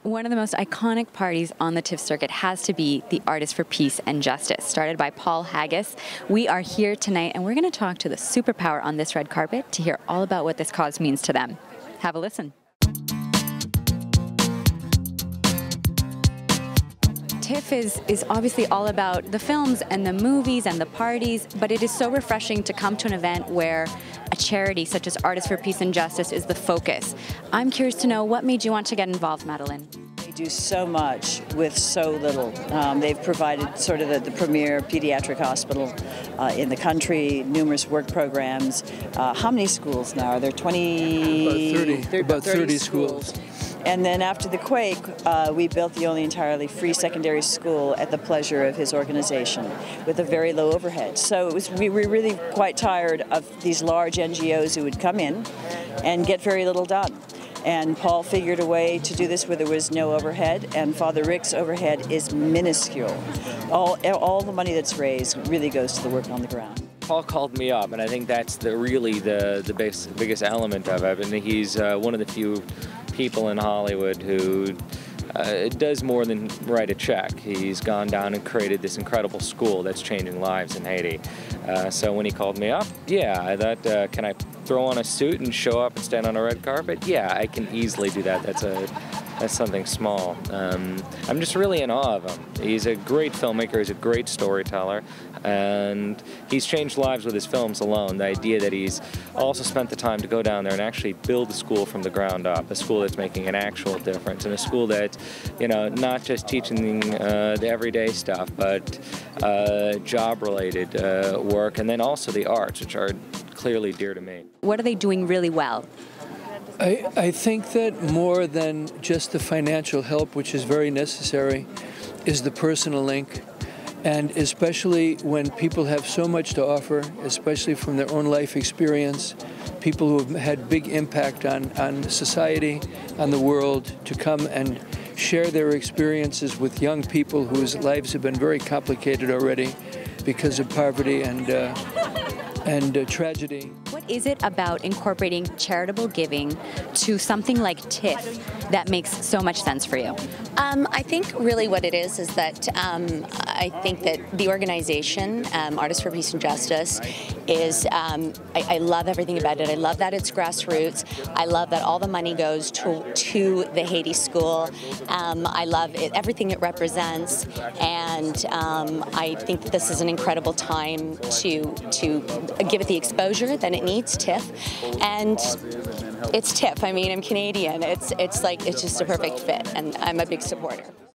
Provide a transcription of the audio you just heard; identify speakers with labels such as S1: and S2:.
S1: One of the most iconic parties on the TIFF circuit has to be the Artists for Peace and Justice, started by Paul Haggis. We are here tonight, and we're going to talk to the superpower on this red carpet to hear all about what this cause means to them. Have a listen. TIFF is obviously all about the films and the movies and the parties, but it is so refreshing to come to an event where a charity such as Artists for Peace and Justice is the focus. I'm curious to know what made you want to get involved, Madeleine?
S2: They do so much with so little. They've provided sort of the premier pediatric hospital in the country, numerous work programs. How many schools now? Are there 20?
S3: About 30 schools.
S2: And then after the quake, we built the only entirely free secondary school at the pleasure of his organization with a very low overhead. So we were really quite tired of these large NGOs who would come in and get very little done. And Paul figured a way to do this where there was no overhead, and Father Rick's overhead is minuscule. All the money that's raised really goes to the work on the ground.
S4: Paul called me up, and I think that's really the biggest element of it. And he's one of the few people in Hollywood who does more than write a check. He's gone down and created this incredible school that's changing lives in Haiti. So when he called me up, yeah, I thought, can I throw on a suit and show up and stand on a red carpet? Yeah, I can easily do that. That's something small. I'm just really in awe of him. He's a great filmmaker, he's a great storyteller, and he's changed lives with his films alone. The idea that he's also spent the time to go down there and actually build a school from the ground up, a school that's making an actual difference, and a school that's, you know, not just teaching the everyday stuff, but job-related work, and then also the arts, which are clearly dear to me.
S1: What are they doing really well?
S3: I think that more than just the financial help, which is very necessary, is the personal link. And especially when people have so much to offer, especially from their own life experience, people who have had big impact on society, on the world, to come and share their experiences with young people whose lives have been very complicated already because of poverty and tragedy.
S1: What is it about incorporating charitable giving to something like TIFF that makes so much sense for you?
S5: I think really what it is that I think that the organization, Artists for Peace and Justice, is, I love everything about it. I love that it's grassroots. I love that all the money goes to the Haiti school. I love everything it represents, and I think that this is an incredible time to give it the exposure that it needs, TIFF, and it's TIFF. I mean, I'm Canadian. It's just a perfect fit, and I'm a big supporter.